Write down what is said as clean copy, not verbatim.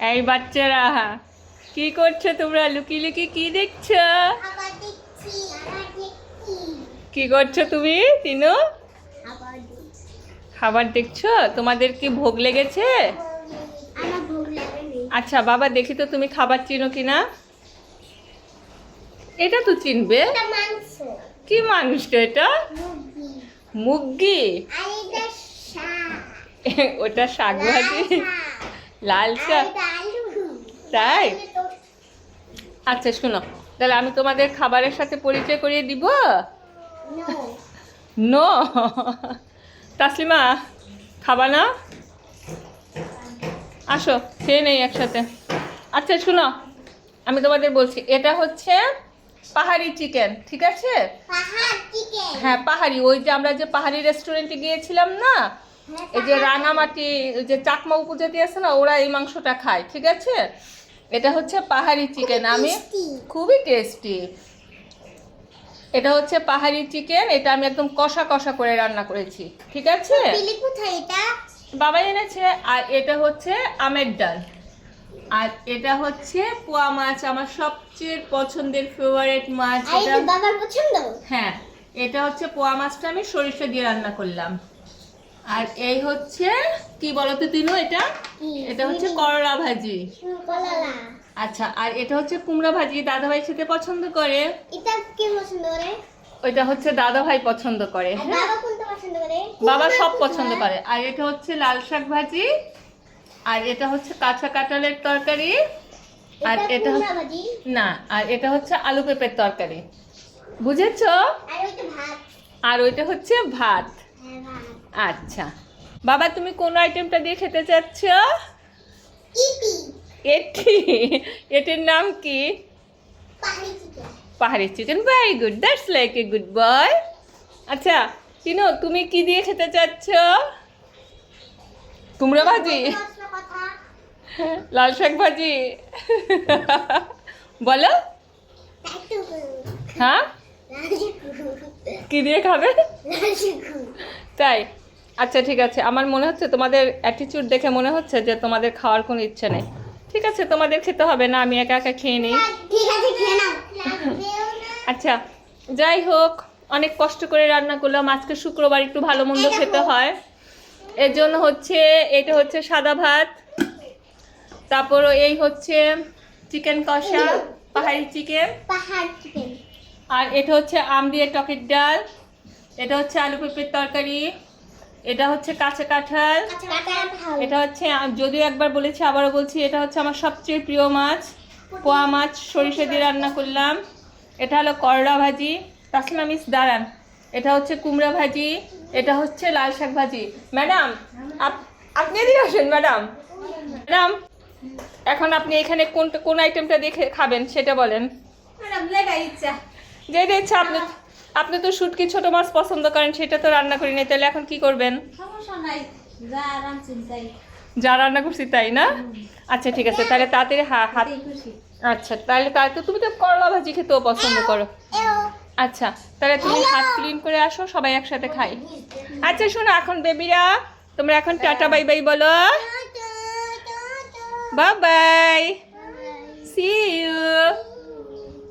এই বাচ্চারা কি করছো তোমরা? লুকিয়ে লুকিয়ে কি দেখছো? কি করছো তুমি তিনু? খাবার দেখছো? তোমাদের কি ভোগ লেগেছে? আচ্ছা বাবা, দেখি তো তুমি খাবার চিনো কিনা। এটা তো চিনবে। কি মাংস এটা? মুরগি। ওটা শাক ভাজি, লাল শাক। তাই? আচ্ছা শোনো, তাহলে আমি তোমাদের খাবারের সাথে পরিচয় করিয়ে দিব। নো। তাসলিমা, খাবা না? আসো খেয়ে নেই একসাথে। আচ্ছা শোনো, আমি তোমাদের বলছি, এটা হচ্ছে পাহাড়ি চিকেন, ঠিক আছে? হ্যাঁ পাহাড়ি, ওই যে আমরা যে পাহাড়ি রেস্টুরেন্টে গিয়েছিলাম না, এই যে রাঙামাটি, ওই যে চাকমা উপজাতি আছে না, ওরা এই মাংসটা খায়, ঠিক আছে? এটা হচ্ছে পাহাড়ি চিকেন। আমি খুবই টেস্টি। এটা হচ্ছে পাহাড়ি চিকেন, এটা আমি একদম কষা কষা করে রান্না করেছি, ঠিক আছে? বাবা এনেছে। আর এটা হচ্ছে আমের ডাল। আর এটা হচ্ছে পোয়া মাছ, আমার সবচেয়ে পছন্দের ফেভারিট মাছ। এটা বাবার পছন্দ। হ্যাঁ, এটা হচ্ছে পোয়া মাছটা আমি সরিষা দিয়ে রান্না করলাম। আর এই হচ্ছে কি বলতো তিনু, এটা এটা হচ্ছে করলা ভাজি। আচ্ছা, আর এটা হচ্ছে কুমড়া ভাজি। দাদাভাই খেতে পছন্দ করে। এটা কে পছন্দ করে? ওইটা হচ্ছে দাদাভাই পছন্দ করে। বাবা কোনটা পছন্দ করে? বাবা সব পছন্দ করে। আর এটা হচ্ছে লাল শাক ভাজি। আর এটা হচ্ছে কাঁচা কাঁঠালের তরকারি। আর এটা না, আর এটা হচ্ছে আলু পেঁপের তরকারি, বুঝেছো? আর ওইটা হচ্ছে ভাত। আচ্ছা বাবা, তুমি কোন আইটেমটা দিয়ে খেতে চাচ্ছ? এটি, এটির নাম কি? পাহাড়ি chicken. Very good, that's like a good boy. আচ্ছা তিনু, তুমি কি দিয়ে খেতে চাচ্ছ? কুমড়ো ভাজি, লাল শাক ভাজি, বলো। হ্যাঁ, কি দিয়ে খাবে? তাই? আচ্ছা ঠিক আছে, আমার মনে হচ্ছে তোমাদের অ্যাটিটিউড দেখে মনে হচ্ছে যে তোমাদের খাওয়ার কোনো ইচ্ছে নেই। ঠিক আছে, তোমাদের খেতে হবে না, আমি একা একা খেয়ে নিই। আচ্ছা যাই হোক, অনেক কষ্ট করে রান্না করলাম। আজকে শুক্রবার, একটু ভালো মন্দ খেতে হয়। এর জন্য হচ্ছে, এটা হচ্ছে সাদা ভাত, তারপর এই হচ্ছে চিকেন কষা, পাহাড়ি চিকেন। আর এটা হচ্ছে আম দিয়ে টকের ডাল। এটা হচ্ছে আলু পেঁপের তরকারি। এটা হচ্ছে কাঁচা কাঁঠাল। এটা হচ্ছে, যদিও একবার বলেছি আবারও বলছি, এটা হচ্ছে আমার সবচেয়ে প্রিয় মাছ, পোয়া মাছ সরিষা দিয়ে রান্না করলাম। এটা হলো করলা ভাজি। তাসলিমা মিস দাঁড়ান। এটা হচ্ছে কুমড়া ভাজি। এটা হচ্ছে লাল শাক ভাজি। ম্যাডাম আপনি এদিকে আসেন। ম্যাডাম ম্যাডাম, এখন আপনি এখানে কোন আইটেমটা দেখে খাবেন সেটা বলেন। যেটা ইচ্ছা। আপনি তো শুটকি ছোট মাছ পছন্দ করেন, সেটা তো রান্না করি নাই, তাহলে এখন কি করবেন? যা রান্না করছি তাই না? আচ্ছা ঠিক আছে, তাহলে তাড়াতাড়ি হাত। আচ্ছা তাহলে তো তুমি তো করলা ভাজি খেতেও পছন্দ করো। আচ্ছা তাহলে তুমি হাত ক্লিন করে আসো, সবাই একসাথে খাই। আচ্ছা শোনো, এখন বেবিরা তোমরা এখন টাটা বাই বাই বলো। Bye bye, see you.